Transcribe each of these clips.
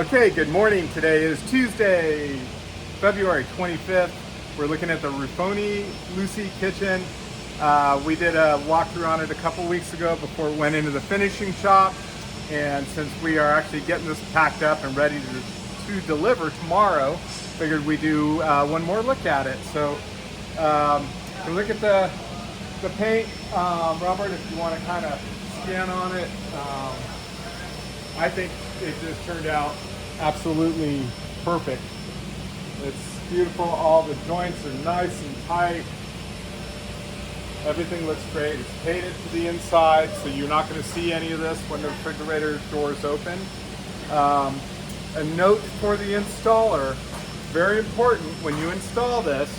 Okay, good morning. Today is Tuesday, February 25th. We're looking at the Ruffoni Lucy kitchen. We did a walkthrough on it a couple weeks ago before it went into the finishing shop. And since we are actually getting this packed up and ready to deliver tomorrow, figured we'd do one more look at it. So look at the paint. Robert, if you want to kind of scan on it, I think it just turned out absolutely perfect. It's beautiful. All the joints are nice and tight. Everything looks great. It's painted to the inside, so you're not going to see any of this when the refrigerator doors open. A note for the installer, very important when you install this,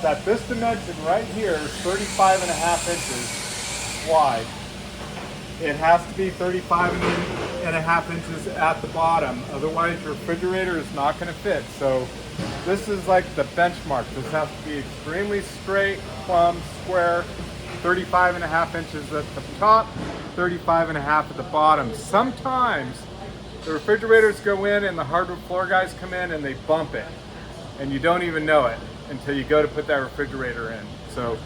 that this dimension right here is 35.5 inches wide. It has to be 35.5 inches at the bottom, otherwise your refrigerator is not going to fit. So this is like the benchmark. This has to be extremely straight, plumb, square, 35.5 inches at the top, 35.5 at the bottom. Sometimes the refrigerators go in and the hardwood floor guys come in and they bump it, and you don't even know it until you go to put that refrigerator in. So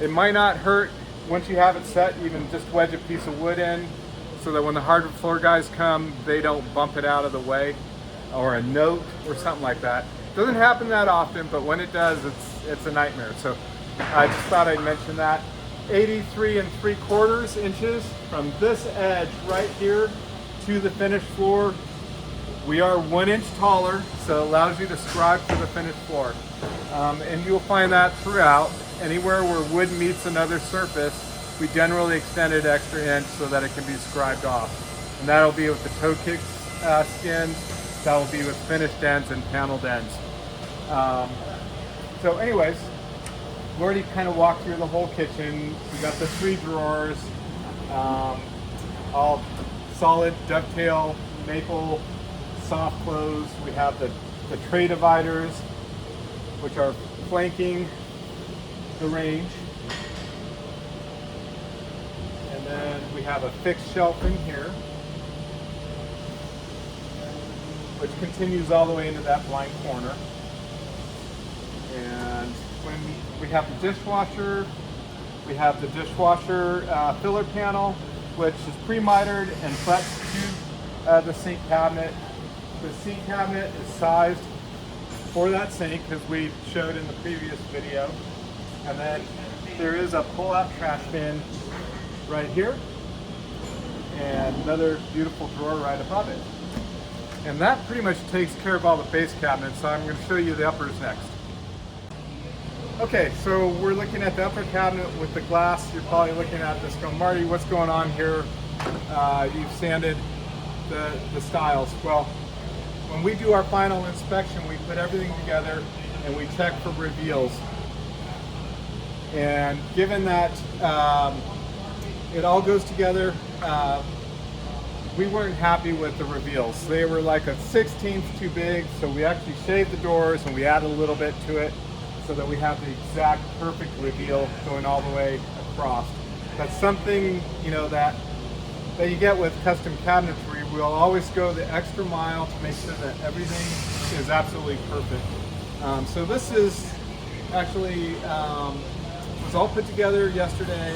it might not hurt once you have it set, even just wedge a piece of wood in so that when the hardwood floor guys come, they don't bump it out of the way, or a note or something like that. Doesn't happen that often, but when it does, it's a nightmare. So I just thought I'd mention that. 83 3/4 inches from this edge right here to the finished floor. We are 1 inch taller, so it allows you to scribe to the finished floor. And you'll find that throughout. Anywhere where wood meets another surface, we generally extend it extra inch so that it can be scribed off. And that'll be with the toe kick skins, that will be with finished ends and paneled ends. So anyways, we already kind of walked through the whole kitchen. We got the 3 drawers, all solid dovetail maple soft close. We have the tray dividers, which are flanking the range. And then we have a fixed shelf in here, which continues all the way into that blind corner. And when we have the dishwasher, we have the dishwasher filler panel, which is pre-mitered and flexed to the sink cabinet. The sink cabinet is sized for that sink, as we showed in the previous video. And then there is a pull-out trash bin right here, and another beautiful drawer right above it. And that pretty much takes care of all the base cabinets, so I'm going to show you the uppers next. Okay, so we're looking at the upper cabinet with the glass. You're probably looking at this going, Marty, what's going on here? You've sanded the stiles. Well, when we do our final inspection, we put everything together and we check for reveals. And given that it all goes together, we weren't happy with the reveals. They were like a 1/16 too big, so we actually shaved the doors and we added a little bit to it so that we have the exact perfect reveal going all the way across. That's something, you know, that you get with custom cabinetry. We'll always go the extra mile to make sure that everything is absolutely perfect. So this is actually was all put together yesterday.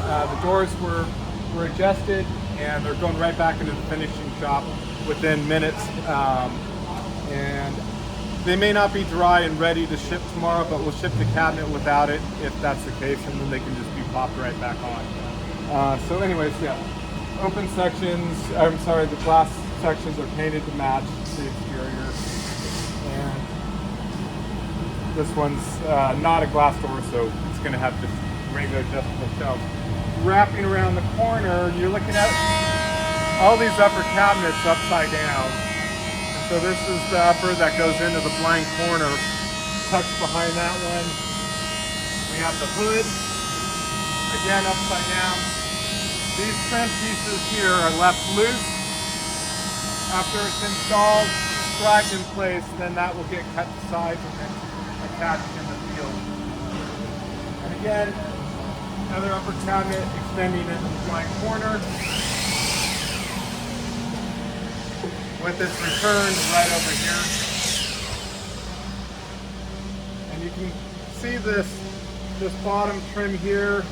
The doors were adjusted, and they're going right back into the finishing shop within minutes. And they may not be dry and ready to ship tomorrow, but we'll ship the cabinet without it if that's the case, and then they can just be popped right back on. So anyways, yeah, open sections, I'm sorry, the glass sections are painted to match the exterior. And this one's not a glass door, so it's going to have just regular adjustable shelves. Wrapping around the corner, you're looking at all these upper cabinets upside down. And so this is the upper that goes into the blind corner. Tucked behind that one, we have the hood, again upside down. These trim pieces here are left loose. After it's installed, scribed in place, then that will get cut to size and then attached in the field. And again, another upper cabinet extending into the blind corner. with its return right over here. And you can see this bottom trim here.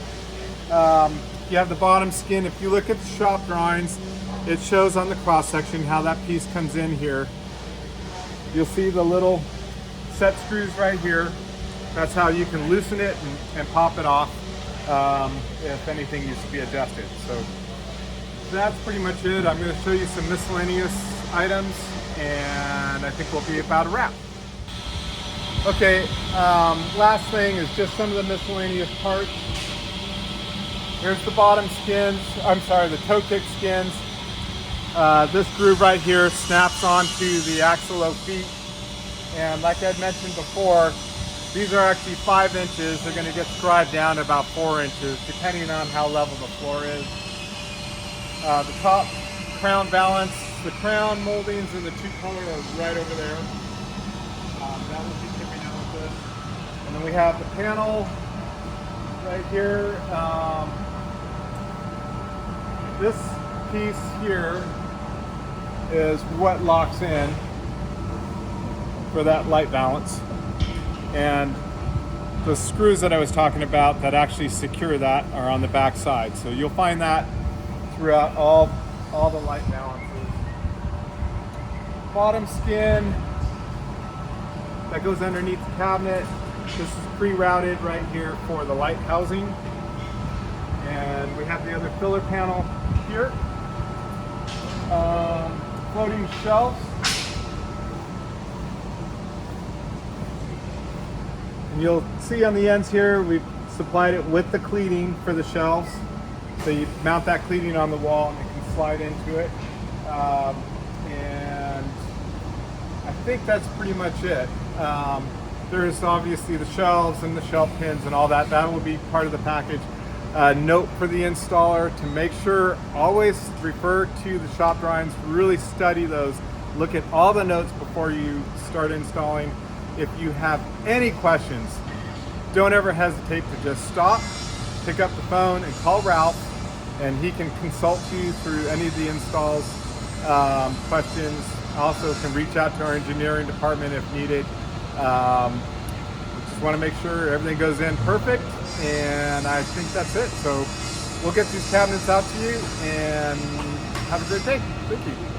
You have the bottom skin. If you look at the shop drawings, it shows on the cross section how that piece comes in here. You'll see the little set screws right here. That's how you can loosen it and pop it off if anything needs to be adjusted. So that's pretty much it. I'm going to show you some miscellaneous items, and I think we'll be about a wrap. Okay, last thing is just some of the miscellaneous parts. Here's the bottom skins, I'm sorry, the toe kick skins. This groove right here snaps onto the axle feet. And like I'd mentioned before, these are actually 5 inches. They're going to get scribed down to about 4 inches, depending on how level the floor is. The top crown balance, the crown moldings in the 2-color are right over there. That will be shipping out with this. And then we have the panel right here. This piece here is what locks in for that light balance, and the screws that I was talking about that actually secure that are on the back side. So you'll find that throughout all the light balances. Bottom skin that goes underneath the cabinet. This is pre-routed right here for the light housing. And we have the other filler panel here. Floating shelves. And you'll see on the ends here, we've supplied it with the cleating for the shelves. So you mount that cleating on the wall and it can slide into it. And I think that's pretty much it. There's obviously the shelves and the shelf pins and all that. That will be part of the package. Note for the installer to make sure, always refer to the shop drawings, really study those, look at all the notes before you start installing. If you have any questions, don't ever hesitate to just stop, pick up the phone and call Ralph, and he can consult you through any of the installs questions. Also can reach out to our engineering department if needed. We just want to make sure everything goes in perfect. And I think that's it. So we'll get these cabinets out to you and have a great day. Thank you.